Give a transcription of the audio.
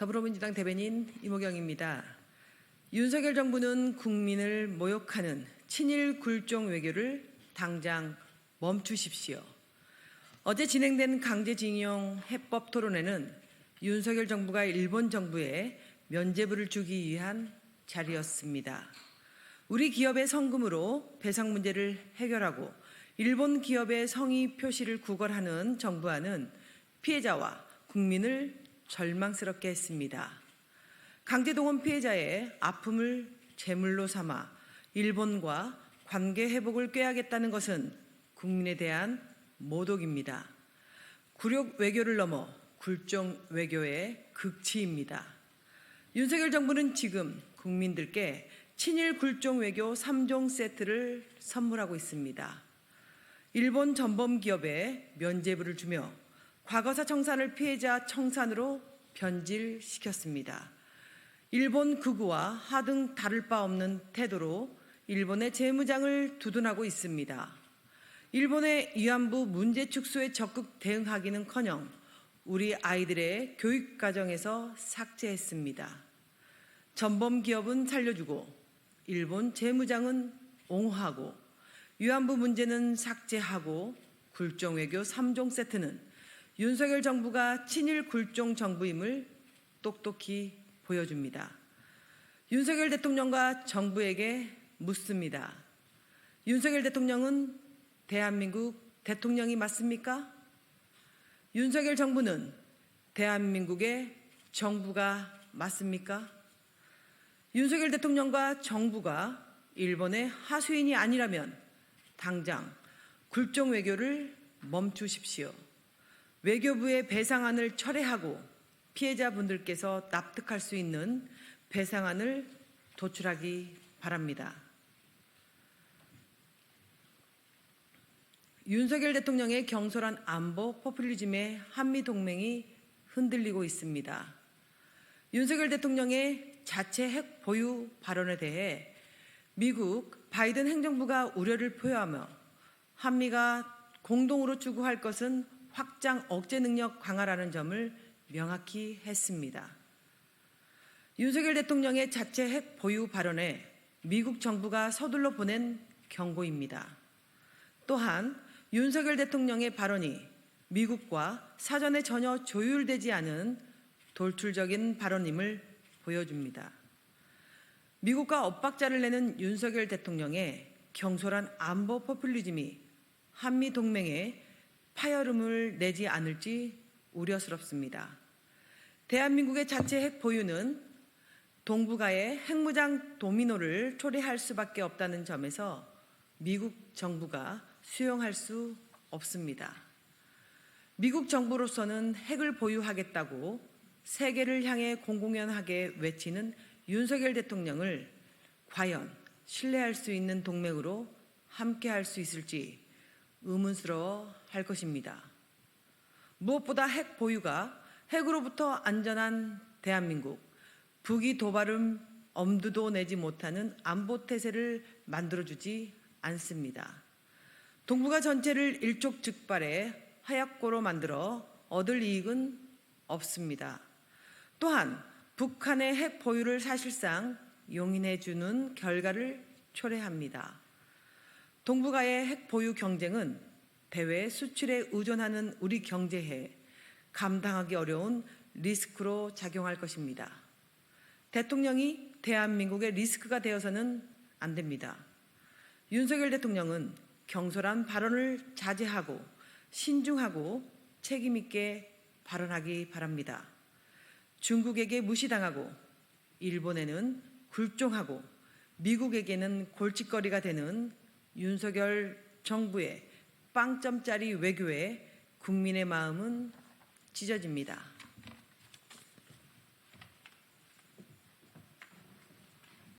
더불어민주당 대변인 이모경입니다. 윤석열 정부는 국민을 모욕하는 친일 굴종 외교를 당장 멈추십시오. 어제 진행된 강제징용 해법 토론회는 윤석열 정부가 일본 정부에 면죄부를 주기 위한 자리였습니다. 우리 기업의 성금으로 배상 문제를 해결하고 일본 기업의 성의 표시를 구걸하는 정부와는 피해자와 국민을 절망스럽게 했습니다. 강제동원 피해자의 아픔을 제물로 삼아 일본과 관계 회복을 꾀하겠다는 것은 국민에 대한 모독입니다. 굴욕 외교를 넘어 굴종 외교의 극치입니다. 윤석열 정부는 지금 국민들께 친일 굴종 외교 3종 세트를 선물하고 있습니다. 일본 전범 기업에 면죄부를 주며 과거사 청산을 피해자 청산으로 변질시켰습니다. 일본 극우와 하등 다를 바 없는 태도로 일본의 재무장을 두둔하고 있습니다. 일본의 위안부 문제 축소에 적극 대응하기는커녕 우리 아이들의 교육 과정에서 삭제했습니다. 전범 기업은 살려주고 일본 재무장은 옹호하고 위안부 문제는 삭제하고 굴종 외교 3종 세트는 윤석열 정부가 친일 굴종 정부임을 똑똑히 보여줍니다. 윤석열 대통령과 정부에게 묻습니다. 윤석열 대통령은 대한민국 대통령이 맞습니까? 윤석열 정부는 대한민국의 정부가 맞습니까? 윤석열 대통령과 정부가 일본의 하수인이 아니라면 당장 굴종 외교를 멈추십시오. 외교부의 배상안을 철회하고 피해자분들께서 납득할 수 있는 배상안을 도출하기 바랍니다. 윤석열 대통령의 경솔한 안보 포퓰리즘에 한미동맹이 흔들리고 있습니다. 윤석열 대통령의 자체 핵 보유 발언에 대해 미국 바이든 행정부가 우려를 표하며 한미가 공동으로 추구할 것은 확장 억제 능력 강화라는 점을 명확히 했습니다. 윤석열 대통령의 자체 핵 보유 발언에 미국 정부가 서둘러 보낸 경고입니다. 또한 윤석열 대통령의 발언이 미국과 사전에 전혀 조율되지 않은 돌출적인 발언임을 보여줍니다. 미국과 엇박자를 내는 윤석열 대통령의 경솔한 안보 포퓰리즘이 한미 동맹에 파열음을 내지 않을지 우려스럽습니다. 대한민국의 자체 핵 보유는 동북아의 핵무장 도미노를 초래할 수밖에 없다는 점에서 미국 정부가 수용할 수 없습니다. 미국 정부로서는 핵을 보유하겠다고 세계를 향해 공공연하게 외치는 윤석열 대통령을 과연 신뢰할 수 있는 동맹으로 함께할 수 있을지 의문스러워 할 것입니다. 무엇보다 핵 보유가 핵으로부터 안전한 대한민국, 북이 도발은 엄두도 내지 못하는 안보 태세를 만들어주지 않습니다. 동북아 전체를 일촉즉발의 하약고로 만들어 얻을 이익은 없습니다. 또한 북한의 핵 보유를 사실상 용인해주는 결과를 초래합니다. 동북아의 핵 보유 경쟁은 대외 수출에 의존하는 우리 경제에 감당하기 어려운 리스크로 작용할 것입니다. 대통령이 대한민국의 리스크가 되어서는 안 됩니다. 윤석열 대통령은 경솔한 발언을 자제하고 신중하고 책임 있게 발언하기 바랍니다. 중국에게 무시당하고 일본에는 굴종하고 미국에게는 골칫거리가 되는 윤석열 정부의 빵점짜리 외교에 국민의 마음은 찢어집니다.